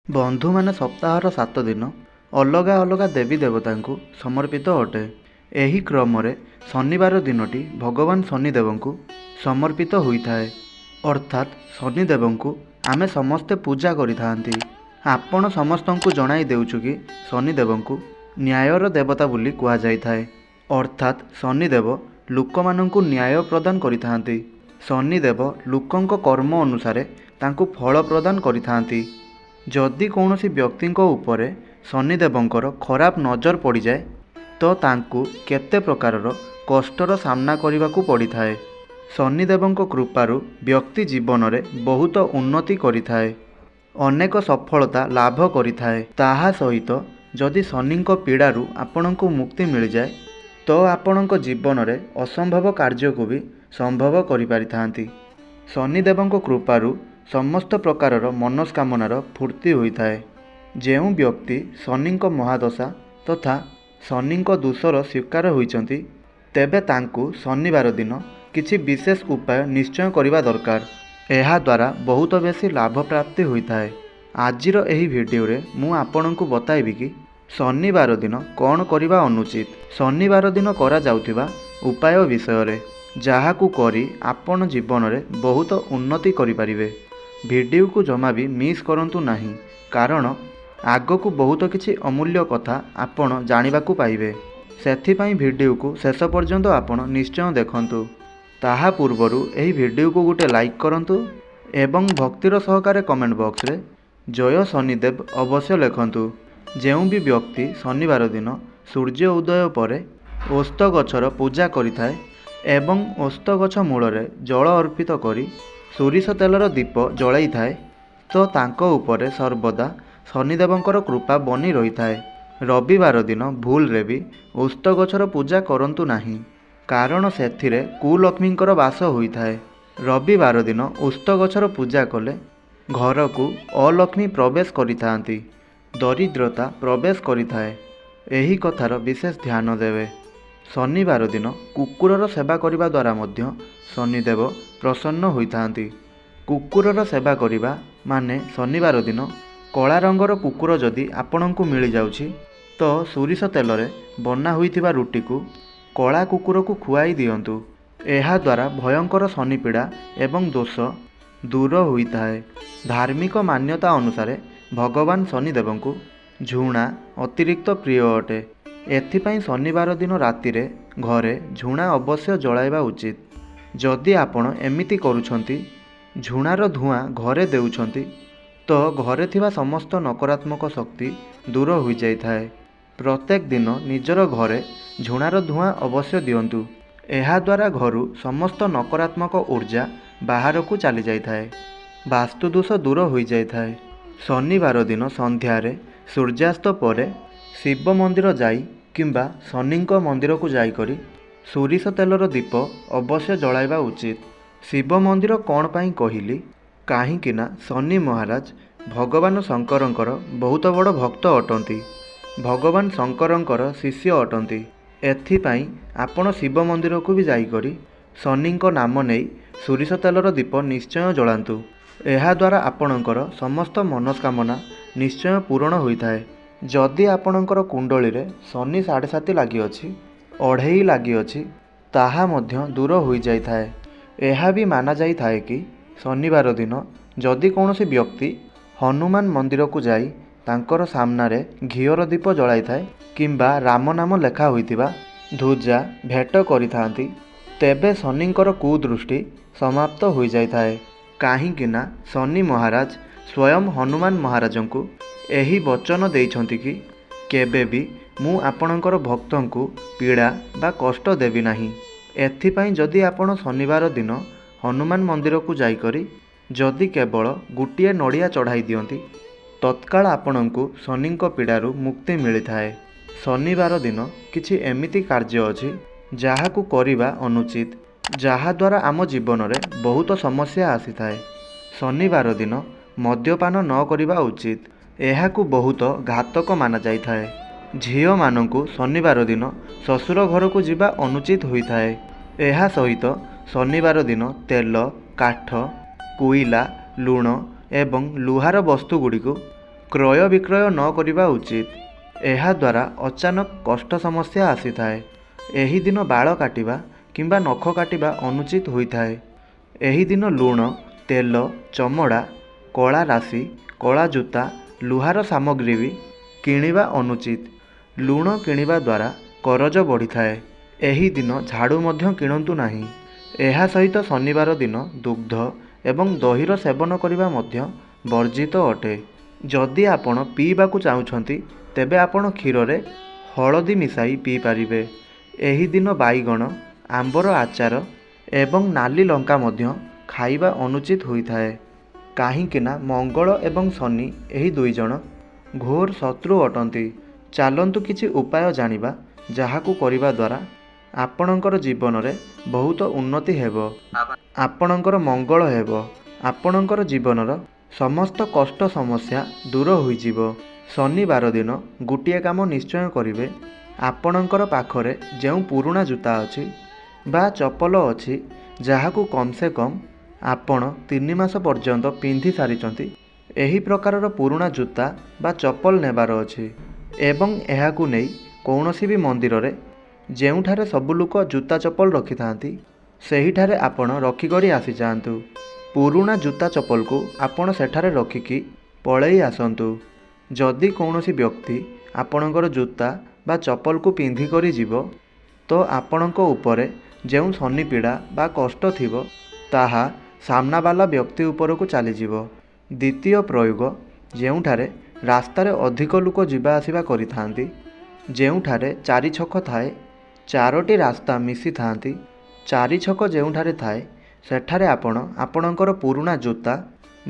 बंधु माने सप्ताहर 7 दिन अलगा अलगा देवी देवता को समर्पित अटे। एही क्रम शनिवार दिनटी भगवान शनिदेव को समर्पित होता है। अर्थात शनिदेव को आमे समस्ते पूजा करिथांती। आपण समस्त को जणाई देउछु कि शनिदेव को न्यायर देवता बोली कुआ जाइथाए। अर्थात शनिदेव लोक मानंकु न्याय प्रदान करिथांती। शनिदेव लोकंक कर्म अनुसार तांकु फल प्रदान करिथांती। जदि कौनसी व्यक्ति उपरे शनिदेवंकर खराब नजर पड़ जाए तो तांकु केते प्रकारर कष्टर सामना करने को पड़ी थाए। शनिदेवंक कृपारु व्यक्ति जीवन में बहुत उन्नति करिथाए, अनेक सफलता लाभ करिथाए। ताहा सहित जदि शनिंक पीड़ारु आपणको मुक्ति मिल जाए तो आपणको जीवन में असंभव कार्य को भी संभव करिपारिथांती। शनिदेवंक कृपारु समस्त प्रकारर मनस्कामनार पूर्ति होता है। ଯେଉଁ ବ୍ୟକ୍ତି ଶନିଙ୍କ ମହାଦଶା ତଥା ଶନିଙ୍କ ଦୋଷର ଶିକାର ହୋଇଛନ୍ତି ତେବେ ତାଙ୍କୁ ଶନିବାର ଦିନ କିଛି ବିଶେଷ ଉପାୟ ନିଶ୍ଚୟ କରିବା ଦରକାର। ଏହା ଦ୍ୱାରା ବହୁତ ବେଶୀ ଲାଭ ପ୍ରାପ୍ତି ହୋଇଥାଏ। ଆଜିର ଏହି ଭିଡ଼ିଓରେ ମୁଁ ଆପଣଙ୍କୁ ବତାଇବି କି ଶନିବାର ଦିନ କ'ଣ କରିବା ଅନୁଚିତ, ଶନିବାର ଦିନ କରାଯାଉଥିବା ଉପାୟ ବିଷୟରେ, ଯାହାକୁ କରି ଆପଣ ଜୀବନରେ ବହୁତ ଉନ୍ନତି କରିପାରିବେ। भिडियो को जमा भी मिस करंतु नहीं, कारण आगकू बहुत किछि अमूल्य कथा आपण जानिबाकू पाइबे। सेथिपाई भिडियो को शेष पर्यंत आपण निश्चय देखंतु। ताहा पूर्वरु एही भिडियो को गोटे लाइक करंतु एवं भक्तिर सहकारे कमेंट बॉक्स रे जय शनिदेव अवश्य लिखंतु। जेउ भी व्यक्ति शनिवार दिन सूर्य उदय परे ओस्त गछर पूजा करिथाए एवं ओस्त गछ मूल जल अर्पित करी सोरिष तेलर दीप जलाई थाए तो तांको उपरे सर्वदा शनिदेवंकर कृपा बनी रही थाए। रविवार दिन भूल रे भी ओस्त गछर पूजा करंतु नहीं, कारण सेथिरे कुलक्ष्मींकर वास होइथाए। रविवार दिन ओस्त गछर पूजा कले घर को अलक्ष्मी प्रवेश करिथांती, दरिद्रता प्रवेश करिथाए। एही कथार विशेष ध्यान देवे। शनिवार दिन कुकुरर सेवा करिबा द्वारा मध्य शनिदेव प्रसन्न होइथांती। कुकुरर सेवा करिबा माने शनिवार दिन कला रंगर कुकुर जदि आपणको मिल जाउछि तो सोरिष तेल रे बना होइथिबा रुटी को कला कुकुर को खुआई दियंतु। एहा द्वारा भयंकर शनिपीड़ा एवं दोष दूर होइथाए। धार्मिक मान्यता अनुसार भगवान शनिदेव को झुणा अतिरिक्त प्रिय अटे। एथिपाई शनिवार दिन राति रे घरे झुणा अवश्य जलाइबा उचित। जदि आपण एमिति करूछंती, झुणार धुआं घरे देउछंती तो घरे थिबा समस्त नकारात्मक शक्ति दूर हो जाइथाए। प्रत्येक दिन निजर घरे झुणार धुआं अवश्य दियंतु। एहा द्वारा घरु समस्त नकारात्मक ऊर्जा बाहर को चली जाइथाए, वास्तुदोष दूर हो जाइथाए। शनिवार दिन संध्यारे सूर्यास्त परे शिव मंदिर जाई किंबा शनिंक मंदिर को जाई करी सोरिष तेलर दीप अवश्य जलाइबा उचित। शिव मंदिर कौन पाई कहिली, काहींकि ना शनि महाराज भगवान शंकरंकर बहुत बड़ भक्त अटंती, भगवान शंकरंकर शिष्य अटंती। एथिपाई आपण शिव मंदिर को भी जाई करी शनिंक नाम नहीं सोरिष तेलर दीप निश्चय जलांतु। एहा द्वारा आपणकर समस्त मनस्कामना निश्चय पूरण होइथाए। जदि आपणकर कुंडली रे शनि 7.5 लगी अछि, 2.5 लगी अछि, ताहा मध्य दूर हो जाइथाए। एहा भी माना जाइथाए कि शनिवार दिन जदि कौनसी व्यक्ति हनुमान मंदिर को जाई तांकर सामना रे घीयर दीप जलाई थाए किंबा राम नाम लेखा होइथिबा ध्वजा भेट करिथांती तेबे शनिंकर कुदृष्टि समाप्त हो जाइथाए। काहींकि ना शनि महाराज स्वयं हनुमान महाराज को एही वचन देइछंती कि केबे भी मु आपणकर भक्तों को पीड़ा बा कष्ट देवी नहीं। एथिपाई जदि आपण शनिवार दिन हनुमान मंदिर को जाई करी जदि केवल गोटिए नड़िया चढ़ाई दियंती तत्काल आपणको शनिंक पीड़ारू मुक्ति मिलिथाए। शनिवार दिन किछि एमिति कार्य अछि जाहाकू करिबा अनुचित, जहा द्वारा आम जीवन में बहुत समस्या आसी थाए। शनिवार दिन मद्यपान न करिबा उचित, एहाकू बहुत घातक माना जाइथाए। झील मानू शनिवार दिन ससुर घर को जिबा अनुचित होइथाए। एहा सहित शनिवार दिन तेल, काठ, कोइला, लुण एवं लुहार वस्तु गुड़िक କ୍ରୟ ବିକ୍ରୟ ନ କରିବା ଉଚିତ। ଏହାଦ୍ୱାରା ଅଚାନକ କଷ୍ଟ ସମସ୍ୟା ଆସିଥାଏ। ଏହି ଦିନ ବାଳ କାଟିବା କିମ୍ବା ନଖ କାଟିବା ଅନୁଚିତ ହୋଇଥାଏ। ଏହି ଦିନ ଲୁଣ, ତେଲ, ଚମଡ଼ା, କଳା ରାଶି, କଳା ଜୁତା, ଲୁହାର ସାମଗ୍ରୀ ବି କିଣିବା ଅନୁଚିତ। ଲୁଣ କିଣିବା ଦ୍ୱାରା କରଜ ବଢ଼ିଥାଏ। ଏହି ଦିନ ଝାଡ଼ୁ ମଧ୍ୟ କିଣନ୍ତୁ ନାହିଁ। ଏହା ସହିତ ଶନିବାର ଦିନ ଦୁଗ୍ଧ ଏବଂ ଦହିର ସେବନ କରିବା ମଧ୍ୟ ବର୍ଜିତ ଅଟେ। ଯଦି ଆପଣ ପିଇବାକୁ ଚାହୁଁଛନ୍ତି ତେବେ ଆପଣ କ୍ଷୀରରେ ହଳଦୀ ମିଶାଇ ପିଇପାରିବେ। ଏହି ଦିନ ବାଇଗଣ, ଆମ୍ବର ଆଚାର ଏବଂ ନାଲି ଲଙ୍କା ମଧ୍ୟ ଖାଇବା ଅନୁଚିତ ହୋଇଥାଏ। କାହିଁକିନା ମଙ୍ଗଳ ଏବଂ ଶନି ଏହି ଦୁଇଜଣ ଘୋର ଶତ୍ରୁ ଅଟନ୍ତି। ଚାଲନ୍ତୁ କିଛି ଉପାୟ ଜାଣିବା ଯାହାକୁ କରିବା ଦ୍ୱାରା ଆପଣଙ୍କର ଜୀବନରେ ବହୁତ ଉନ୍ନତି ହେବ, ଆପଣଙ୍କର ମଙ୍ଗଳ ହେବ, ଆପଣଙ୍କର ଜୀବନର ସମସ୍ତ କଷ୍ଟ ସମସ୍ୟା ଦୂର ହୋଇଯିବ। ଶନିବାର ଦିନ ଗୋଟିଏ କାମ ନିଶ୍ଚୟ କରିବେ। ଆପଣଙ୍କର ପାଖରେ ଯେଉଁ ପୁରୁଣା ଜୁତା ଅଛି ବା ଚପଲ ଅଛି ଯାହାକୁ କମ୍ ସେ କମ୍ ଆପଣ 3 ମାସ ପର୍ଯ୍ୟନ୍ତ ପିନ୍ଧି ସାରିଛନ୍ତି, ଏହି ପ୍ରକାରର ପୁରୁଣା ଜୁତା ବା ଚପଲ ନେବାର ଅଛି ଏବଂ ଏହାକୁ ନେଇ କୌଣସି ବି ମନ୍ଦିରରେ ଯେଉଁଠାରେ ସବୁ ଲୋକ ଜୁତା ଚପଲ ରଖିଥାନ୍ତି ସେହିଠାରେ ଆପଣ ରଖିକରି ଆସିଯାଆନ୍ତୁ। ପୁରୁଣା ଜୁତା ଚପଲକୁ ଆପଣ ସେଠାରେ ରଖିକି ପଳେଇ ଆସନ୍ତୁ। ଯଦି କୌଣସି ବ୍ୟକ୍ତି ଆପଣଙ୍କର ଜୁତା ବା ଚପଲକୁ ପିନ୍ଧିକରି ଯିବ ତ ଆପଣଙ୍କ ଉପରେ ଯେଉଁ ଶନି ପୀଡ଼ା ବା କଷ୍ଟ ଥିବ ତାହା ସାମ୍ନାବାଲା ବ୍ୟକ୍ତି ଉପରକୁ ଚାଲିଯିବ। ଦ୍ୱିତୀୟ ପ୍ରୟୋଗ, ଯେଉଁଠାରେ ରାସ୍ତାରେ ଅଧିକ ଲୋକ ଯିବା ଆସିବା କରିଥାନ୍ତି, ଯେଉଁଠାରେ 4 ଛକ ଥାଏ, 4ଟି ରାସ୍ତା ମିଶିଥାନ୍ତି, 4 ଛକ ଯେଉଁଠାରେ ଥାଏ ସେଠାରେ ଆପଣ ଆପଣଙ୍କର ପୁରୁଣା ଜୁତା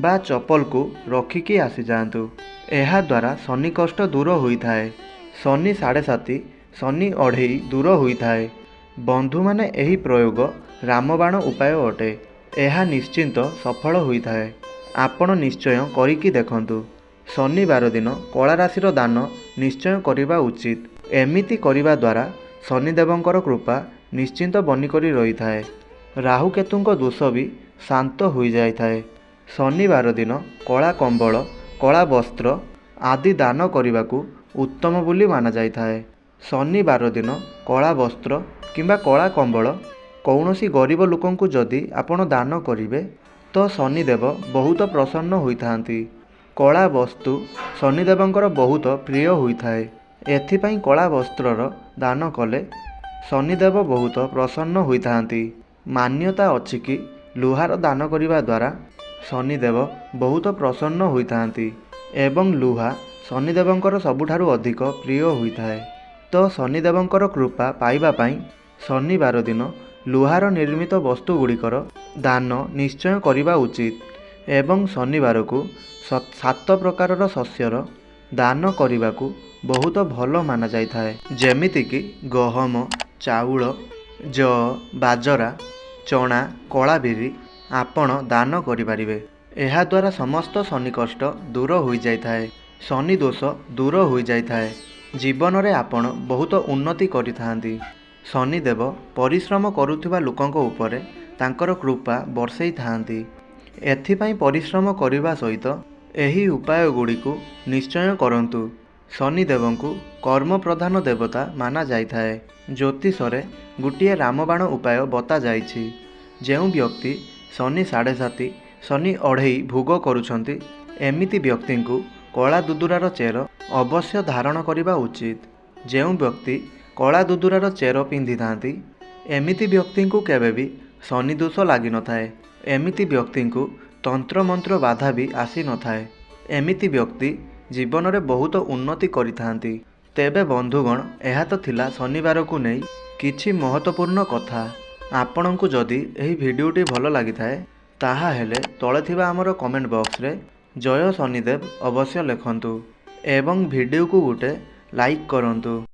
ବା ଚପଲକୁ ରଖିକି ଆସିଯାଆନ୍ତୁ। ଏହାଦ୍ୱାରା ଶନି କଷ୍ଟ ଦୂର ହୋଇଥାଏ। ଶନି 7.5, ଶନି ଅଢ଼େଇ ଦୂର ହୋଇଥାଏ। ବନ୍ଧୁମାନେ ଏହି ପ୍ରୟୋଗ ରାମବାଣ ଉପାୟ ଅଟେ। ଏହା ନିଶ୍ଚିନ୍ତ ସଫଳ ହୋଇଥାଏ। ଆପଣ ନିଶ୍ଚୟ କରିକି ଦେଖନ୍ତୁ। ଶନିବାର ଦିନ କଳା ରାଶିର ଦାନ ନିଶ୍ଚୟ କରିବା ଉଚିତ। ଏମିତି କରିବା ଦ୍ୱାରା ଶନିଦେବଙ୍କର କୃପା ନିଶ୍ଚିନ୍ତ ବନିକରି ରହିଥାଏ। ରାହୁକେତୁଙ୍କ ଦୋଷ ବି ଶାନ୍ତ ହୋଇଯାଇଥାଏ। ଶନିବାର ଦିନ କଳା କମ୍ବଳ, କଳା ବସ୍ତ୍ର ଆଦି ଦାନ କରିବାକୁ ଉତ୍ତମ ବୋଲି ମାନାଯାଇଥାଏ। ଶନିବାର ଦିନ କଳା ବସ୍ତ୍ର କିମ୍ବା କଳା କମ୍ବଳ କୌଣସି ଗରିବ ଲୋକଙ୍କୁ ଯଦି ଆପଣ ଦାନ କରିବେ ତ ଶନିଦେବ ବହୁତ ପ୍ରସନ୍ନ ହୋଇଥାନ୍ତି। କଳା ବସ୍ତୁ ଶନିଦେବଙ୍କର ବହୁତ ପ୍ରିୟ ହୋଇଥାଏ। ଏଥିପାଇଁ କଳା ବସ୍ତ୍ରର ଦାନ କଲେ ଶନିଦେବ ବହୁତ ପ୍ରସନ୍ନ ହୋଇଥାନ୍ତି। ମାନ୍ୟତା ଅଛି କି ଲୁହାର ଦାନ କରିବା ଦ୍ୱାରା ଶନିଦେବ ବହୁତ ପ୍ରସନ୍ନ ହୋଇଥାନ୍ତି ଏବଂ ଲୁହା ଶନିଦେବଙ୍କର ସବୁଠାରୁ ଅଧିକ ପ୍ରିୟ ହୋଇଥାଏ। ତ ଶନିଦେବଙ୍କର କୃପା ପାଇବା ପାଇଁ ଶନିବାର ଦିନ ଲୁହାର ନିର୍ମିତ ବସ୍ତୁଗୁଡ଼ିକର ଦାନ ନିଶ୍ଚୟ କରିବା ଉଚିତ ଏବଂ ଶନିବାରକୁ 7 ପ୍ରକାରର ଶସ୍ୟର ଦାନ କରିବାକୁ ବହୁତ ଭଲ ମାନାଯାଇଥାଏ। ଯେମିତିକି ଗହମ, ଚାଉଳ, ଯଅ, ବାଜରା, ଚଣା, କଳା ବିରି ଆପଣ ଦାନ କରିପାରିବେ। ଏହାଦ୍ୱାରା ସମସ୍ତ ଶନି କଷ୍ଟ ଦୂର ହୋଇଯାଇଥାଏ। ଶନି ଦୋଷ ଦୂର ହୋଇଯାଇଥାଏ। ଜୀବନରେ ଆପଣ ବହୁତ ଉନ୍ନତି କରିଥାନ୍ତି। ଶନିଦେବ ପରିଶ୍ରମ କରୁଥିବା ଲୋକଙ୍କ ଉପରେ ତାଙ୍କର କୃପା ବର୍ଷେଇଥାନ୍ତି। ଏଥିପାଇଁ ପରିଶ୍ରମ କରିବା ସହିତ ଏହି ଉପାୟ ଗୁଡ଼ିକୁ ନିଶ୍ଚୟ କରନ୍ତୁ। ଶନିଦେବଙ୍କୁ କର୍ମପ୍ରଧାନ ଦେବତା ମାନାଯାଇଥାଏ। ଜ୍ୟୋତିଷରେ ଗୋଟିଏ ରାମବାଣ ଉପାୟ ବତାଯାଇଛି। ଯେଉଁ ବ୍ୟକ୍ତି ଶନି 7.5, ଶନି ଅଢ଼େଇ ଭୋଗ କରୁଛନ୍ତି, ଏମିତି ବ୍ୟକ୍ତିଙ୍କୁ କଳା ଦୁଦୁରାର ଚେର ଅବଶ୍ୟ ଧାରଣ କରିବା ଉଚିତ। ଯେଉଁ ବ୍ୟକ୍ତି କଳା ଦୁଦୁରାର ଚେର ପିନ୍ଧିଥାନ୍ତି, ଏମିତି ବ୍ୟକ୍ତିଙ୍କୁ କେବେ ବି ଶନି ଦୋଷ ଲାଗିନଥାଏ। ଏମିତି ବ୍ୟକ୍ତିଙ୍କୁ ତନ୍ତ୍ରମନ୍ତ୍ର ବାଧା ବି ଆସିନଥାଏ। ଏମିତି ବ୍ୟକ୍ତି ଜୀବନରେ ବହୁତ ଉନ୍ନତି କରିଥାନ୍ତି। ତେବେ ବନ୍ଧୁଗଣ, ଏହା ତ ଥିଲା ଶନିବାରକୁ ନେଇ କିଛି ମହତ୍ତ୍ୱପୂର୍ଣ୍ଣ କଥା। ଆପଣଙ୍କୁ ଯଦି ଏହି ଭିଡ଼ିଓଟି ଭଲ ଲାଗିଥାଏ ତାହାହେଲେ ତଳେ ଥିବା ଆମର କମେଣ୍ଟ ବକ୍ସରେ ଜୟ ଶନିଦେବ ଅବଶ୍ୟ ଲେଖନ୍ତୁ ଏବଂ ଭିଡ଼ିଓକୁ ଗୋଟେ ଲାଇକ୍ କରନ୍ତୁ।